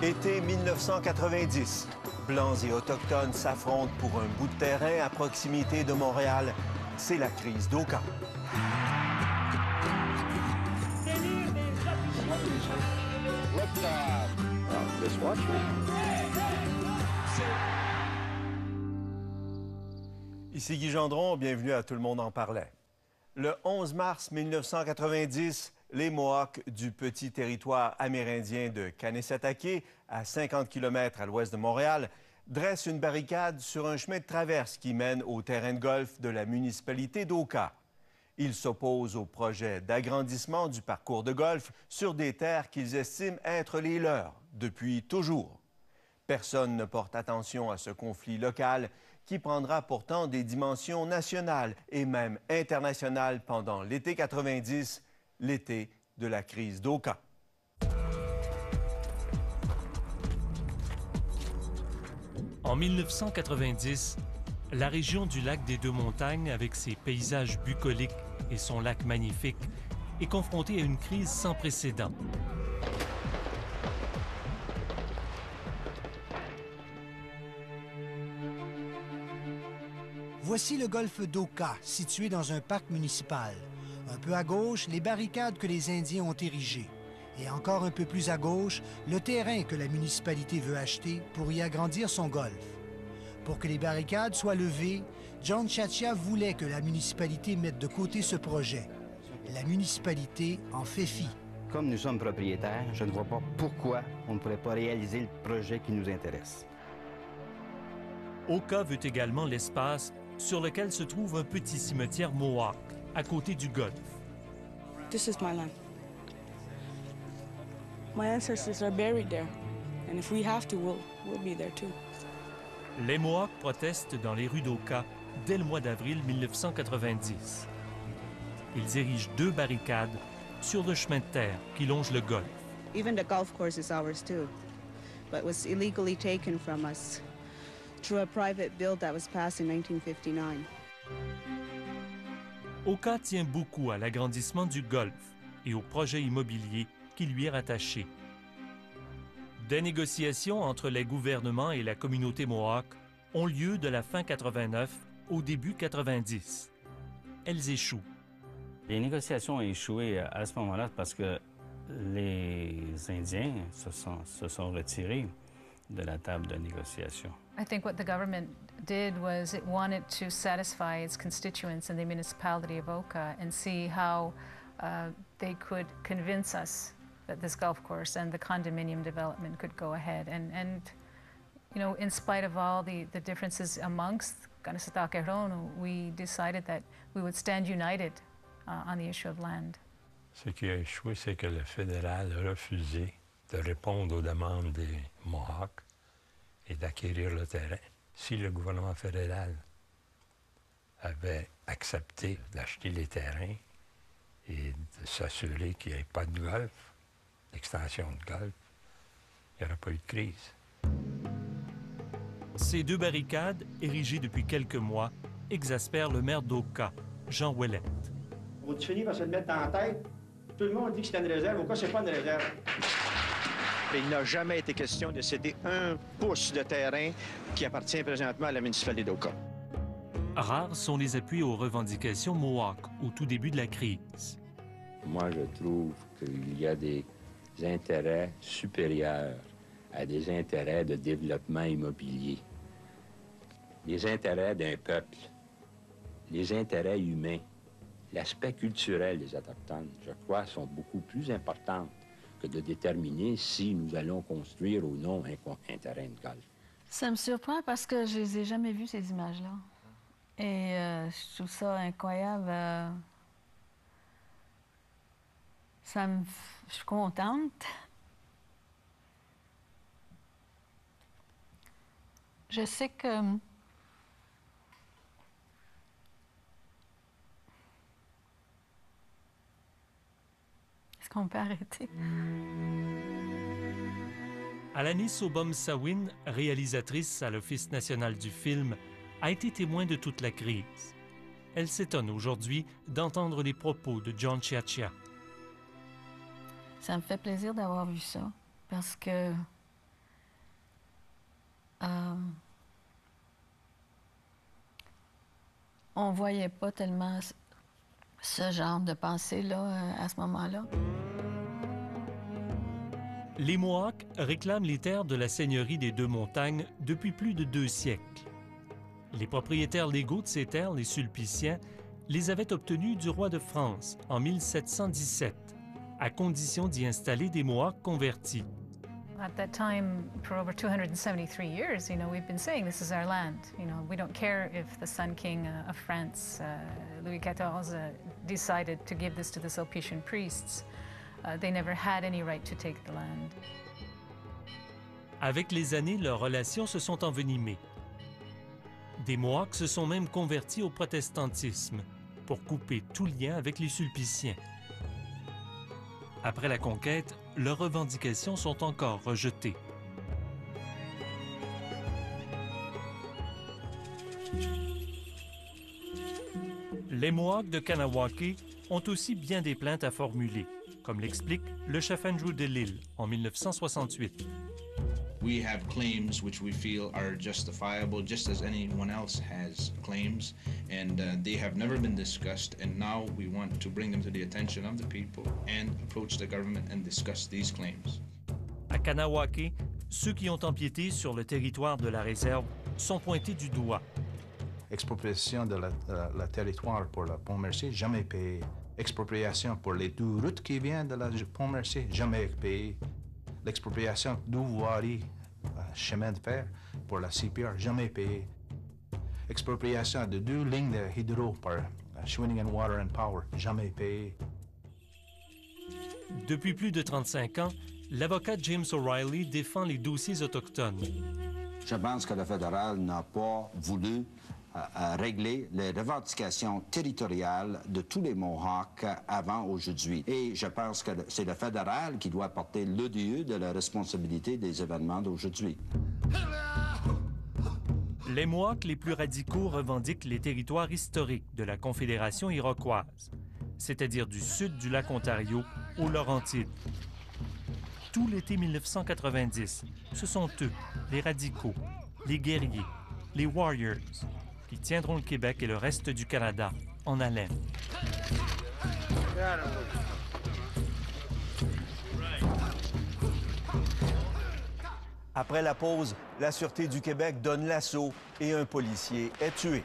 Été 1990. Blancs et autochtones s'affrontent pour un bout de terrain à proximité de Montréal. C'est la crise d'Oka. Ici Guy Gendron, bienvenue à Tout le monde en parlait. Le 11 mars 1990, les Mohawks du petit territoire amérindien de Kanesatake, à 50 km à l'ouest de Montréal, dressent une barricade sur un chemin de traverse qui mène au terrain de golf de la municipalité d'Oka. Ils s'opposent au projet d'agrandissement du parcours de golf sur des terres qu'ils estiment être les leurs depuis toujours. Personne ne porte attention à ce conflit local qui prendra pourtant des dimensions nationales et même internationales pendant l'été 90, l'été de la crise d'Oka. En 1990, la région du lac des Deux-Montagnes, avec ses paysages bucoliques et son lac magnifique, est confrontée à une crise sans précédent. Voici le golfe d'Oka, situé dans un parc municipal. Un peu à gauche, les barricades que les Indiens ont érigées. Et encore un peu plus à gauche, le terrain que la municipalité veut acheter pour y agrandir son golf. Pour que les barricades soient levées, John Tchatcha voulait que la municipalité mette de côté ce projet. La municipalité en fait fi. Comme nous sommes propriétaires, je ne vois pas pourquoi on ne pourrait pas réaliser le projet qui nous intéresse. Oka veut également l'espace sur lequel se trouve un petit cimetière Mohawk, à côté du golfe. This is my land. My ancestors are buried there, and if we have to, we'll be there too. Les Mohawks protestent dans les rues d'Oka dès le mois d'avril 1990. Ils érigent 2 barricades sur le chemin de terre qui longe le golfe. Even the golf course is ours too, but was illegally taken from us through a private bill that was passed in 1959. Oka tient beaucoup à l'agrandissement du golfe et au projet immobilier qui lui est rattaché. Des négociations entre les gouvernements et la communauté Mohawk ont lieu de la fin 89 au début 90. Elles échouent. Les négociations ont échoué à ce moment-là parce que les Indiens se sont retirés de la table de négociation. I think what the government did was it wanted to satisfy its constituents in the municipality of Oka and see how they could convince us that this golf course and the condominium development could go ahead. And you know, in spite of all the differences amongst Kanesatake Rono, we decided that we would stand united on the issue of land. Ce qui a échoué, c'est que le fédéral a refusé de répondre aux demandes des Mohawks et d'acquérir le terrain. Si le gouvernement fédéral avait accepté d'acheter les terrains et de s'assurer qu'il n'y ait pas de golf, d'extension de golf, il n'y aurait pas eu de crise. Ces 2 barricades, érigées depuis quelques mois, exaspèrent le maire d'Oka, Jean Ouellette. Vous finissez par se le mettre dans la tête. Tout le monde dit que c'est une réserve. Pourquoi c'est pas une réserve? Il n'a jamais été question de céder 1 pouce de terrain qui appartient présentement à la municipalité d'Oka. Rares sont les appuis aux revendications Mohawk au tout début de la crise. Moi, je trouve qu'il y a des intérêts supérieurs à des intérêts de développement immobilier. Les intérêts d'un peuple, les intérêts humains, l'aspect culturel des Autochtones, je crois, sont beaucoup plus importants que de déterminer si nous allons construire ou non un terrain de golf. Ça me surprend parce que je les ai jamais vues, ces images-là. Et je trouve ça incroyable. Je suis contente. Je sais que est-ce qu'on peut arrêter? Alani Sobom-Sawin, réalisatrice à l'Office national du film, a été témoin de toute la crise. Elle s'étonne aujourd'hui d'entendre les propos de John Tchatcha. Ça me fait plaisir d'avoir vu ça, parce que on ne voyait pas tellement ce genre de pensée-là à ce moment-là. Les Mohawks réclament les terres de la seigneurie des Deux-Montagnes depuis plus de 2 siècles. Les propriétaires légaux de ces terres, les Sulpiciens, les avaient obtenues du roi de France en 1717, à condition d'y installer des Mohawks convertis. At that time, for over 273 years, we've been saying this is our land. We don't care if the Sun King of France, Louis XIV, decided to give this to the Sulpician priests. They never had any right to take the land. Avec les années, leurs relations se sont envenimées. Des Mohawks se sont même convertis au protestantisme pour couper tout lien avec les Sulpiciens. Après la conquête, leurs revendications sont encore rejetées. Les Mohawks de Kahnawake ont aussi bien des plaintes à formuler, comme l'explique le chef Andrew DeLille en 1968. We have claims which we feel are justifiable, just as anyone else has claims, and they have never been discussed, and now we want to bring them to the attention of the people and approach the government and discuss these claims. À Kahnawake, ceux qui ont empiété sur le territoire de la réserve sont pointés du doigt. Expropriation de la territoire pour le Pont-Mercier, jamais payé. Expropriation pour les 2 routes qui viennent de la Pont-Mercier, jamais payé. L'expropriation d'ouvriers, chemin de fer pour la CPR, jamais payé. Expropriation de 2 lignes de hydro par Shawinigan Water and Power, jamais payé. Depuis plus de 35 ans, l'avocat James O'Reilly défend les dossiers autochtones. Je pense que le fédéral n'a pas voulu régler les revendications territoriales de tous les Mohawks avant aujourd'hui. Et je pense que c'est le fédéral qui doit porter l'odieux de la responsabilité des événements d'aujourd'hui. Les Mohawks les plus radicaux revendiquent les territoires historiques de la Confédération iroquoise, c'est-à-dire du sud du lac Ontario aux Laurentides. Tout l'été 1990, ce sont eux, les radicaux, les guerriers, les warriors, qui tiendront le Québec et le reste du Canada en haleine. Après la pause, la Sûreté du Québec donne l'assaut et un policier est tué.